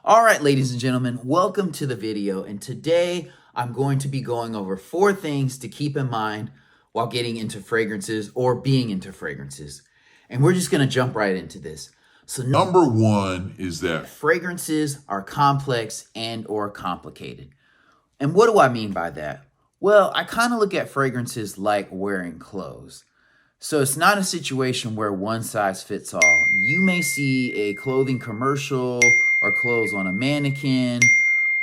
All right, ladies and gentlemen, welcome to the video. And today I'm going to be going over 4 things to keep in mind while getting into fragrances or being into fragrances. And we're just going to jump right into this. So Number one is that fragrances are complex and or complicated. And what do I mean by that? Well, I kind of look at fragrances like wearing clothes. So it's not a situation where one size fits all. You may see a clothing commercial or clothes on a mannequin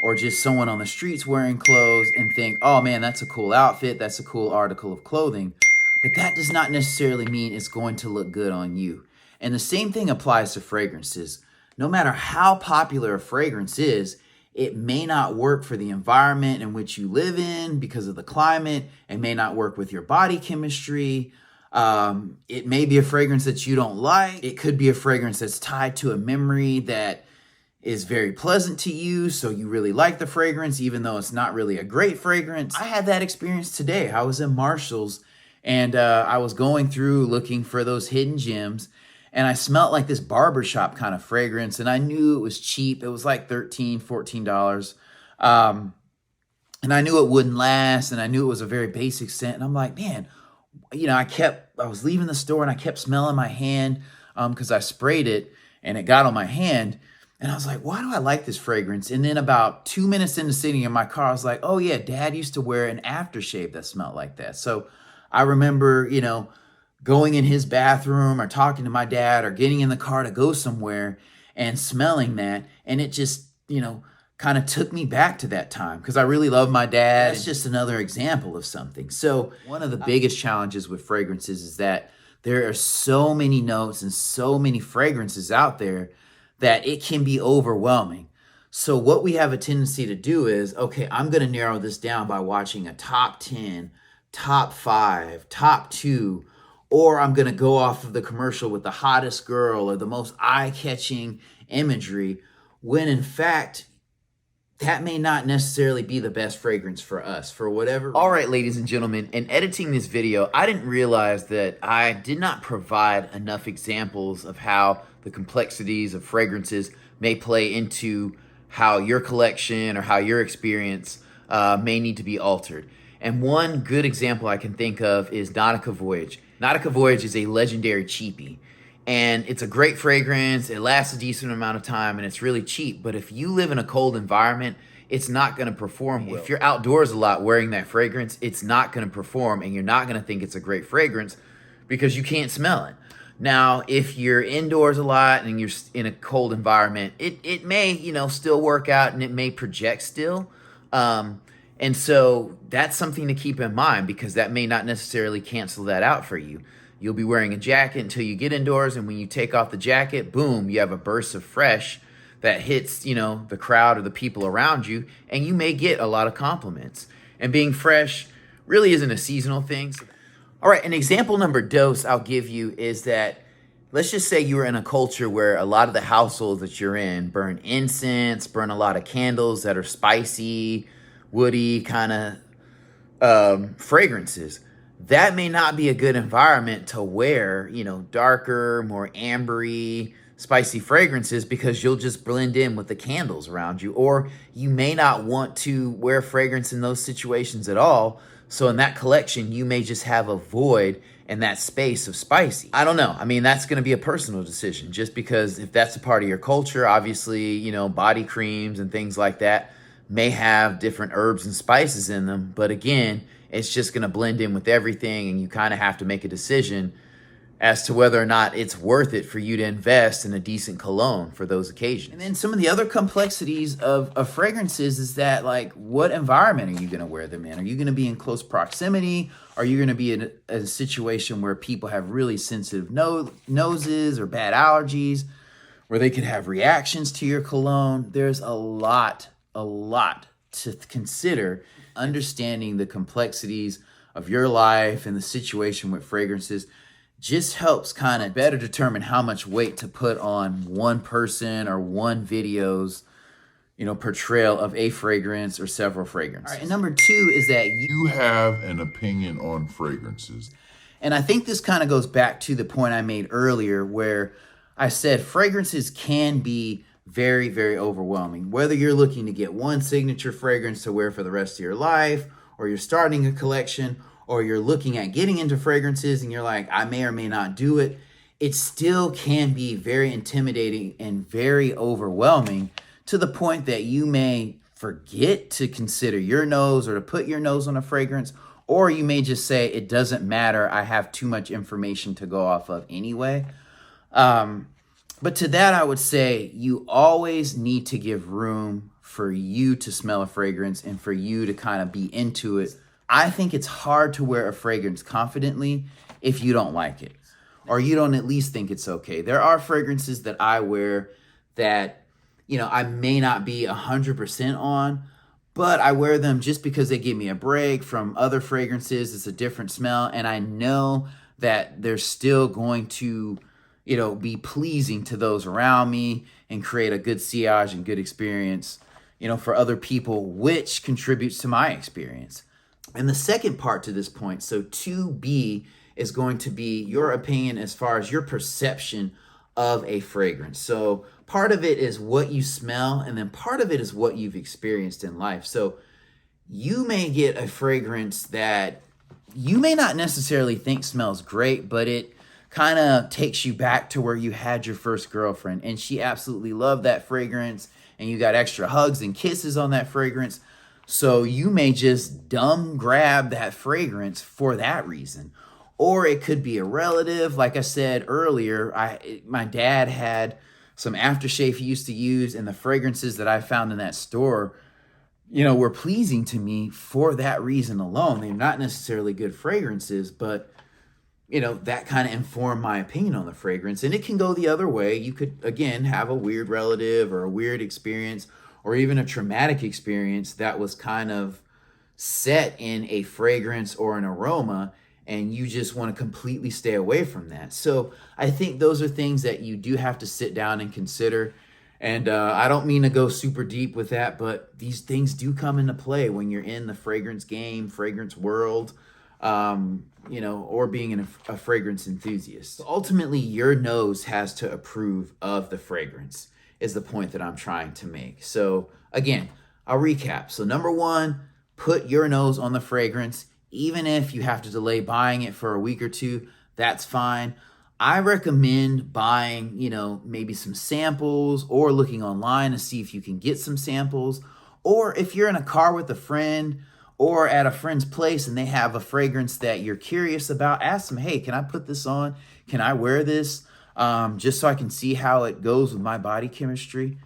or just someone on the streets wearing clothes and think, oh man, that's a cool outfit, that's a cool article of clothing. But that does not necessarily mean it's going to look good on you. And the same thing applies to fragrances. No matter how popular a fragrance is, it may not work for the environment in which you live in because of the climate. It may not work with your body chemistry. It may be a fragrance that you don't like. It could be a fragrance that's tied to a memory that is very pleasant to you, so you really like the fragrance, even though it's not really a great fragrance. I had that experience today. I was in Marshall's, and I was going through looking for those hidden gems, and I smelled like this barbershop kind of fragrance, and I knew it was cheap. It was like $13, $14. And I knew it wouldn't last, and I knew it was a very basic scent, and I'm like, man, I was leaving the store and I kept smelling my hand because I sprayed it and it got on my hand. And I was like, why do I like this fragrance? And then about 2 minutes into sitting in my car, I was like, oh yeah, Dad used to wear an aftershave that smelled like that. So I remember, going in his bathroom or talking to my dad or getting in the car to go somewhere and smelling that. And it just, kind of took me back to that time because I really love my dad. It's just another example of something. So one of the biggest challenges with fragrances is that there are so many notes and so many fragrances out there that it can be overwhelming. So what we have a tendency to do is, okay, I'm going to narrow this down by watching a top 10, top 5, top 2, or I'm going to go off of the commercial with the hottest girl or the most eye-catching imagery, when in fact, that may not necessarily be the best fragrance for us, for whatever. All right, ladies and gentlemen, in editing this video, I didn't realize that I did not provide enough examples of how the complexities of fragrances may play into how your collection or how your experience may need to be altered. And one good example I can think of is Nautica Voyage. Nautica Voyage is a legendary cheapie. And it's a great fragrance, it lasts a decent amount of time, and it's really cheap. But if you live in a cold environment, it's not going to perform well. If you're outdoors a lot wearing that fragrance, it's not going to perform, and you're not going to think it's a great fragrance because you can't smell it. Now, if you're indoors a lot and you're in a cold environment, it may, still work out and it may project still. And so that's something to keep in mind because that may not necessarily cancel that out for you. You'll be wearing a jacket until you get indoors, and when you take off the jacket, boom, you have a burst of fresh that hits, the crowd or the people around you, and you may get a lot of compliments. And being fresh really isn't a seasonal thing. All right, an example number dose I'll give you is that, let's just say you were in a culture where a lot of the households that you're in burn incense, burn a lot of candles that are spicy, woody kind of fragrances. That may not be a good environment to wear, darker, more ambery, spicy fragrances because you'll just blend in with the candles around you. Or you may not want to wear fragrance in those situations at all. So in that collection, you may just have a void in that space of spicy. I don't know. I mean, that's going to be a personal decision just because if that's a part of your culture, obviously, body creams and things like that may have different herbs and spices in them. But again, it's just going to blend in with everything, and you kind of have to make a decision as to whether or not it's worth it for you to invest in a decent cologne for those occasions. And then some of the other complexities of fragrances is that, like, what environment are you going to wear them in? Are you going to be in close proximity? Are you going to be in a situation where people have really sensitive noses or bad allergies, where they could have reactions to your cologne? There's a lot to consider. Understanding the complexities of your life and the situation with fragrances just helps kind of better determine how much weight to put on one person or one video's, portrayal of a fragrance or several fragrances. All right, and number 2 is that you have an opinion on fragrances. And I think this kind of goes back to the point I made earlier where I said fragrances can be very, very overwhelming. Whether you're looking to get one signature fragrance to wear for the rest of your life, or you're starting a collection, or you're looking at getting into fragrances and you're like, I may or may not do it, it still can be very intimidating and very overwhelming to the point that you may forget to consider your nose or to put your nose on a fragrance, or you may just say, it doesn't matter, I have too much information to go off of anyway. But to that, I would say you always need to give room for you to smell a fragrance and for you to kind of be into it. I think it's hard to wear a fragrance confidently if you don't like it, or you don't at least think it's okay. There are fragrances that I wear that, I may not be 100% on, but I wear them just because they give me a break from other fragrances. It's a different smell, and I know that they're still going to, be pleasing to those around me and create a good sillage and good experience, for other people, which contributes to my experience. And the second part to this point, so 2B, is going to be your opinion as far as your perception of a fragrance. So part of it is what you smell, and then part of it is what you've experienced in life. So you may get a fragrance that you may not necessarily think smells great, but it kind of takes you back to where you had your first girlfriend and she absolutely loved that fragrance and you got extra hugs and kisses on that fragrance. So you may just dumb grab that fragrance for that reason. Or it could be a relative. Like I said earlier, my dad had some aftershave he used to use, and the fragrances that I found in that store, were pleasing to me for that reason alone. They're not necessarily good fragrances, but that kind of informed my opinion on the fragrance. And it can go the other way. You could, again, have a weird relative or a weird experience or even a traumatic experience that was kind of set in a fragrance or an aroma, and you just want to completely stay away from that. So I think those are things that you do have to sit down and consider. And I don't mean to go super deep with that, but these things do come into play when you're in the fragrance game, fragrance world, or being a fragrance enthusiast. So ultimately, your nose has to approve of the fragrance is the point that I'm trying to make. So again, I'll recap. So number one, put your nose on the fragrance. Even if you have to delay buying it for a week or two, that's fine. I recommend buying, maybe some samples or looking online to see if you can get some samples. Or if you're in a car with a friend or at a friend's place and they have a fragrance that you're curious about, ask them, hey, can I put this on? Can I wear this? Just so I can see how it goes with my body chemistry.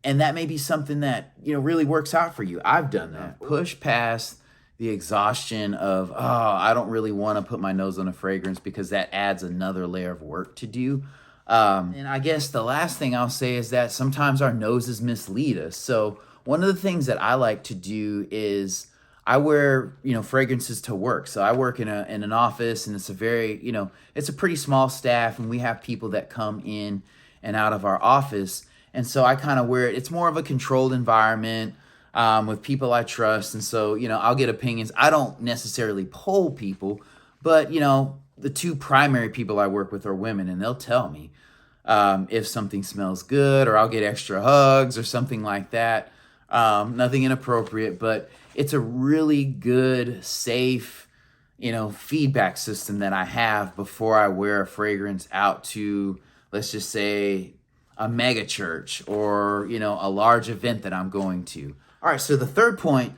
And that may be something that, really works out for you. I've done that. Push past the exhaustion of, I don't really want to put my nose on a fragrance because that adds another layer of work to do. And I guess the last thing I'll say is that sometimes our noses mislead us. So one of the things that I like to do is I wear, fragrances to work. So I work in an office, and it's a very, it's a pretty small staff, and we have people that come in and out of our office. And so I kind of wear it. It's more of a controlled environment. With people I trust. And so, I'll get opinions. I don't necessarily poll people, but, the two primary people I work with are women, and they'll tell me if something smells good, or I'll get extra hugs or something like that. Nothing inappropriate, but it's a really good, safe, feedback system that I have before I wear a fragrance out to, let's just say, a mega church or, a large event that I'm going to. All right, so the third point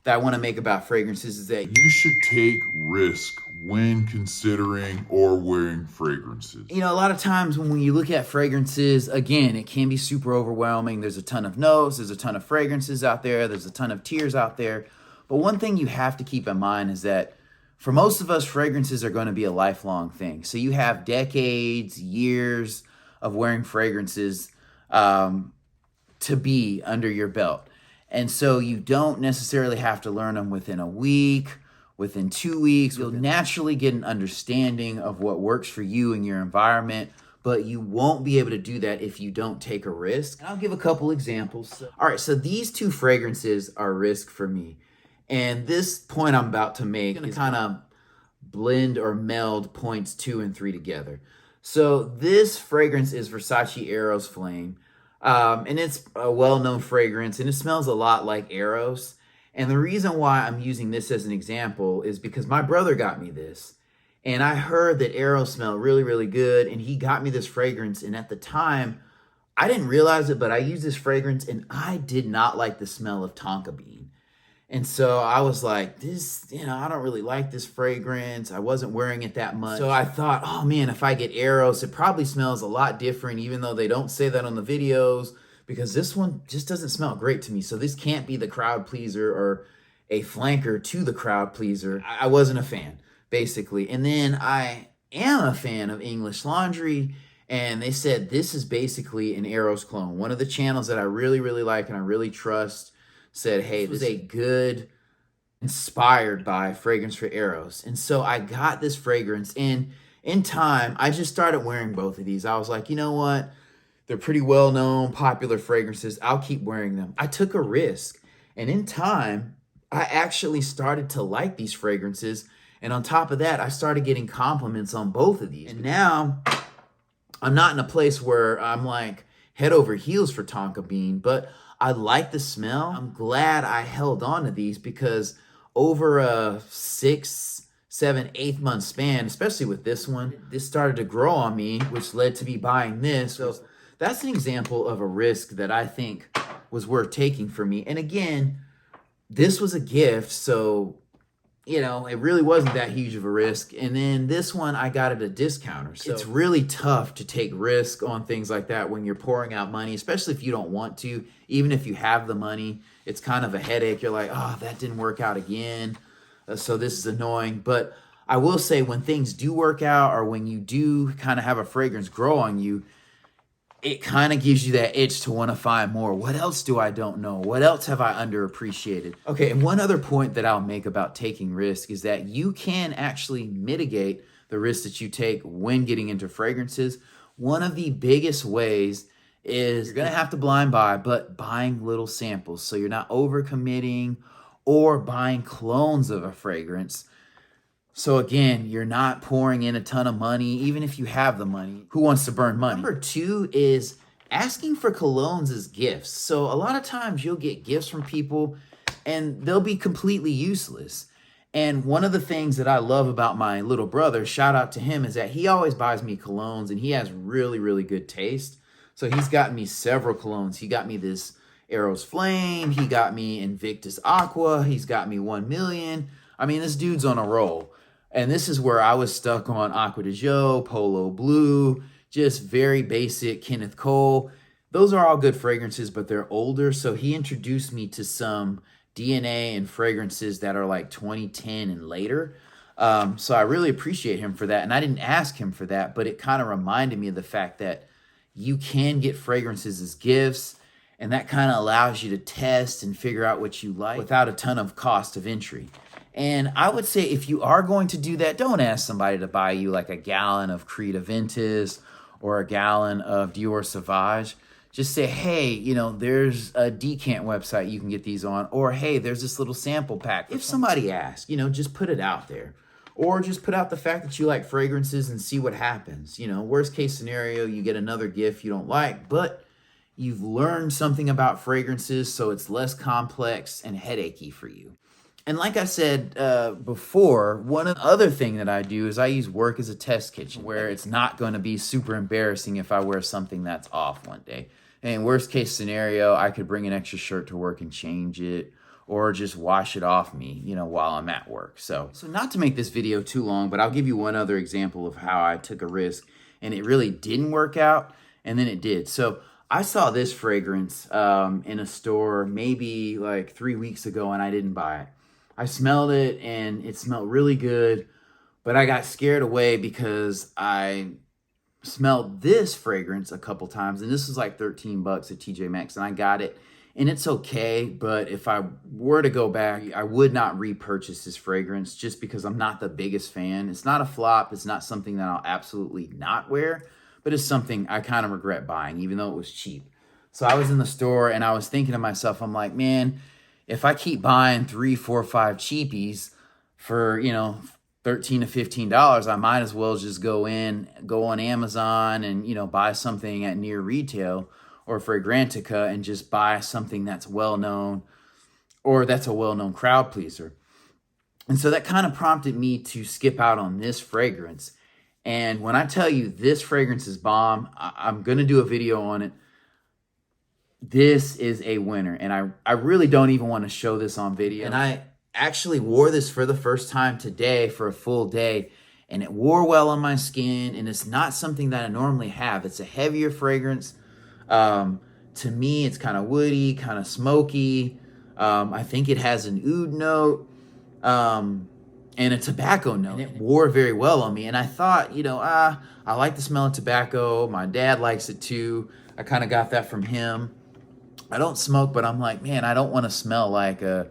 that I want to make about fragrances is that You should take risk when considering or wearing fragrances. a lot of times when you look at fragrances, again, it can be super overwhelming. There's a ton of notes, there's a ton of fragrances out there, there's a ton of tiers out there. But one thing you have to keep in mind is that for most of us, fragrances are going to be a lifelong thing. So you have decades, years of wearing fragrances to be under your belt. And so you don't necessarily have to learn them within a week, within 2 weeks. You'll naturally get an understanding of what works for you and your environment, but you won't be able to do that if you don't take a risk. And I'll give a couple examples. All right, so these two fragrances are risk for me. And this point I'm about to make is kind of blend or meld points 2 and 3 together. So this fragrance is Versace Eros Flame. And it's a well-known fragrance, and it smells a lot like Eros. And the reason why I'm using this as an example is because my brother got me this. And I heard that Eros smelled really, really good, and he got me this fragrance. And at the time, I didn't realize it, but I used this fragrance, and I did not like the smell of tonka bean. And so I was like, this, I don't really like this fragrance. I wasn't wearing it that much. So I thought, oh man, if I get Eros, it probably smells a lot different, even though they don't say that on the videos, because this one just doesn't smell great to me. So this can't be the crowd pleaser or a flanker to the crowd pleaser. I wasn't a fan, basically. And then I am a fan of English Laundry, and they said this is basically an Eros clone. One of the channels that I really, really like and I really trust said, hey, this is a good, inspired by fragrance for Eros. And so I got this fragrance, and in time, I just started wearing both of these. I was like, you know what? They're pretty well-known, popular fragrances. I'll keep wearing them. I took a risk, and in time, I actually started to like these fragrances. And on top of that, I started getting compliments on both of these. And now I'm not in a place where I'm like head over heels for tonka bean, but I like the smell. I'm glad I held on to these because over a 6, 7, 8 month span, especially with this one, this started to grow on me, which led to me buying this. So that's an example of a risk that I think was worth taking for me. And again, this was a gift, so it really wasn't that huge of a risk. And then this one, I got at a discounter. So it's really tough to take risk on things like that when you're pouring out money, especially if you don't want to. Even if you have the money, it's kind of a headache. You're like, oh, that didn't work out again. So this is annoying. But I will say when things do work out, or when you do kind of have a fragrance grow on you, it kind of gives you that itch to want to find more. What else do I don't know? What else have I underappreciated? Okay, and one other point that I'll make about taking risk is that you can actually mitigate the risk that you take when getting into fragrances. One of the biggest ways is you're going to have to blind buy, but buying little samples. So you're not overcommitting or buying clones of a fragrance. So again, you're not pouring in a ton of money, even if you have the money. Who wants to burn money? Number 2 is asking for colognes as gifts. So a lot of times you'll get gifts from people and they'll be completely useless. And one of the things that I love about my little brother, shout out to him, is that he always buys me colognes and he has really, really good taste. So he's gotten me several colognes. He got me this Eros Flame. He got me Invictus Aqua. He's got me 1 Million. I mean, this dude's on a roll. And this is where I was stuck on Aqua de Jo, Polo Blue, just very basic Kenneth Cole. Those are all good fragrances, but they're older. So he introduced me to some DNA and fragrances that are like 2010 and later. So I really appreciate him for that. And I didn't ask him for that, but it kind of reminded me of the fact that you can get fragrances as gifts. And that kind of allows you to test and figure out what you like without a ton of cost of entry. And I would say if you are going to do that, don't ask somebody to buy you like a gallon of Creed Aventus or a gallon of Dior Sauvage. Just say, hey, there's a decant website you can get these on. Or, hey, there's this little sample pack. If somebody asks, just put it out there. Or just put out the fact that you like fragrances and see what happens. Worst case scenario, you get another gift you don't like, but you've learned something about fragrances, so it's less complex and headachy for you. And like I said before, one other thing that I do is I use work as a test kitchen where it's not going to be super embarrassing if I wear something that's off one day. And worst case scenario, I could bring an extra shirt to work and change it or just wash it off me, while I'm at work. So not to make this video too long, but I'll give you one other example of how I took a risk and it really didn't work out and then it did. So I saw this fragrance in a store maybe like 3 weeks ago and I didn't buy it. I smelled it and it smelled really good, but I got scared away because I smelled this fragrance a couple times and this was like $13 at TJ Maxx and I got it and it's okay. But if I were to go back, I would not repurchase this fragrance just because I'm not the biggest fan. It's not a flop. It's not something that I'll absolutely not wear, but it's something I kind of regret buying even though it was cheap. So I was in the store and I was thinking to myself, I'm like, man, if I keep buying 3, 4, 5 cheapies for, $13 to $15, I might as well just go on Amazon and, buy something at near retail or Fragrantica and just buy something that's well known or that's a well known crowd pleaser. And so that kind of prompted me to skip out on this fragrance. And when I tell you this fragrance is bomb, I'm going to do a video on it. This is a winner. And I really don't even want to show this on video. And I actually wore this for the first time today for a full day. And it wore well on my skin. And it's not something that I normally have. It's a heavier fragrance. To me, it's kind of woody, kind of smoky. I think it has an oud note. And a tobacco note. And it wore very well on me. And I thought, I like the smell of tobacco. My dad likes it too. I kind of got that from him. I don't smoke, but I'm like, man, I don't want to smell like a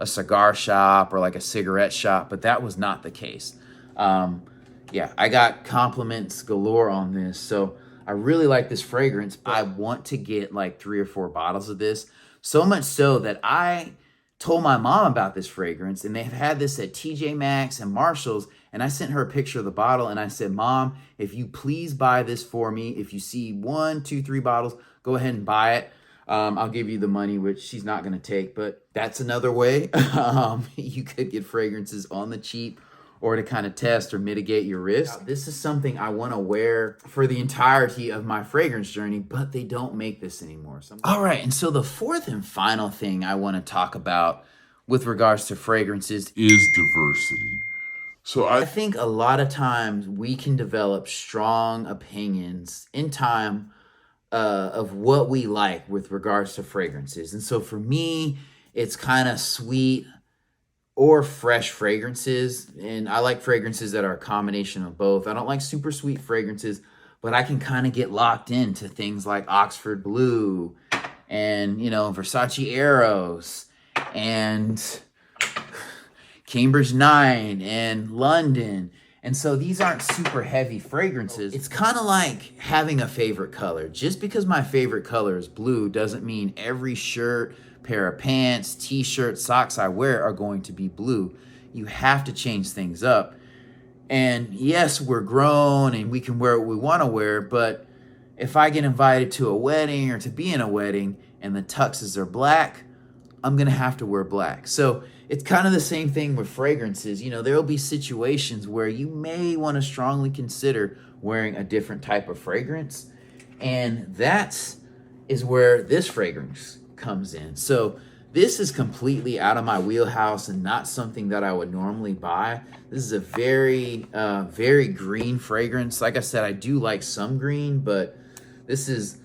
cigar shop or like a cigarette shop. But that was not the case. Yeah, I got compliments galore on this. So I really like this fragrance. But I want to get like 3 or 4 bottles of this. So much so that I told my mom about this fragrance, and they've had this at TJ Maxx and Marshall's, and I sent her a picture of the bottle, and I said, Mom, if you please buy this for me, if you see 1, 2, 3 bottles, go ahead and buy it. I'll give you the money, which she's not going to take, but that's another way. You could get fragrances on the cheap or to kind of test or mitigate your risk. This is something I want to wear for the entirety of my fragrance journey, but they don't make this anymore. All right, and so the fourth and final thing I want to talk about with regards to fragrances is diversity. So I think a lot of times we can develop strong opinions in time of what we like with regards to fragrances. And so for me, it's kind of sweet or fresh fragrances. And I like fragrances that are a combination of both. I don't like super sweet fragrances, but I can kind of get locked into things like Oxford Blue and, Versace Eros and Cambridge 9 and London. And so these aren't super heavy fragrances. It's kind of like having a favorite color. Just because my favorite color is blue doesn't mean every shirt, pair of pants, t-shirt, socks I wear are going to be blue. You have to change things up. And yes, we're grown and we can wear what we want to wear, but if I get invited to a wedding or to be in a wedding and the tuxes are black, I'm going to have to wear black. So it's kind of the same thing with fragrances. There will be situations where you may want to strongly consider wearing a different type of fragrance. And that is where this fragrance comes in. So this is completely out of my wheelhouse and not something that I would normally buy. This is a very, very green fragrance. Like I said, I do like some green, but this is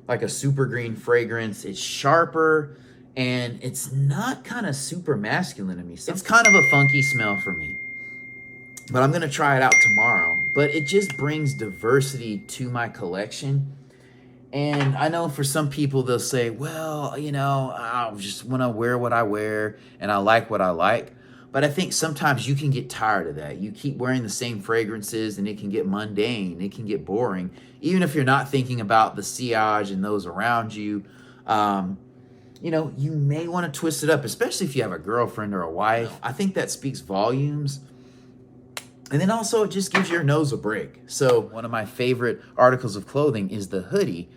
like a super green fragrance. It's sharper and it's not kind of super masculine to me. It's kind of a funky smell for me, but I'm going to try it out tomorrow. But it just brings diversity to my collection. And I know for some people, they'll say, well, I just want to wear what I wear and I like what I like. But I think sometimes you can get tired of that. You keep wearing the same fragrances and it can get mundane. It can get boring. Even if you're not thinking about the sillage and those around you, you may want to twist it up, especially if you have a girlfriend or a wife. I think that speaks volumes. And then also it just gives your nose a break. So one of my favorite articles of clothing is the hoodie.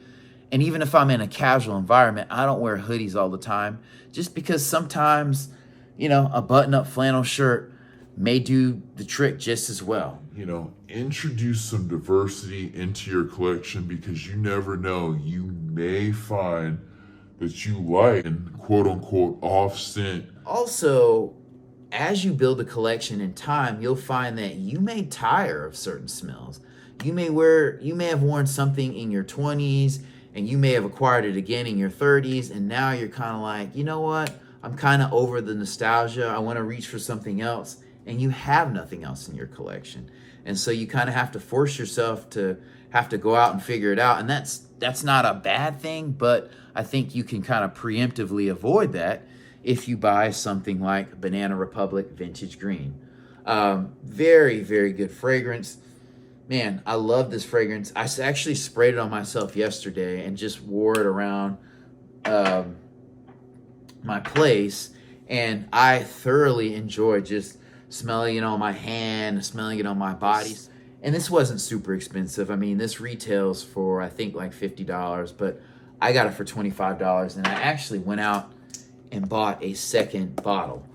And even if I'm in a casual environment, I don't wear hoodies all the time just because sometimes, a button-up flannel shirt may do the trick just as well. Introduce some diversity into your collection because you never know. You may find that you like and quote-unquote off-scent. Also, as you build a collection in time, you'll find that you may tire of certain smells. You may have worn something in your 20s and you may have acquired it again in your 30s, and now you're kind of like, you know what? I'm kind of over the nostalgia. I want to reach for something else, and you have nothing else in your collection. And so you kind of have to force yourself to have to go out and figure it out. And that's not a bad thing, but I think you can kind of preemptively avoid that if you buy something like Banana Republic Vintage Green. Very, very good fragrance. Man, I love this fragrance. I actually sprayed it on myself yesterday and just wore it around my place. And I thoroughly enjoyed just smelling it on my hand, smelling it on my body. And this wasn't super expensive. I mean, this retails for, I think, like $50. But I got it for $25, and I actually went out and bought a second bottle.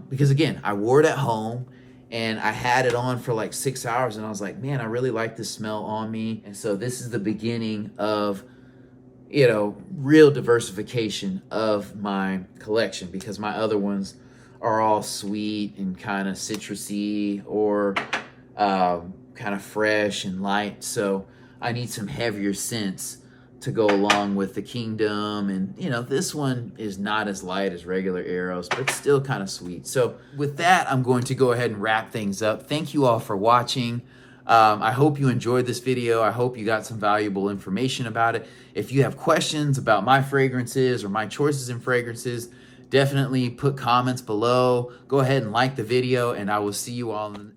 Because again, I wore it at home and I had it on for like 6 hours, and I was like, man, I really like this smell on me. And so this is the beginning of, real diversification of my collection, because my other ones are all sweet and kind of citrusy, or kind of fresh and light. So I need some heavier scents to go along with the Kingdom. And this one is not as light as regular Eros, but still kind of sweet. So with that, I'm going to go ahead and wrap things up. Thank you all for watching. I hope you enjoyed this video. I hope you got some valuable information about it. If you have questions about my fragrances or my choices in fragrances, definitely put comments below. Go ahead and like the video, and I will see you all in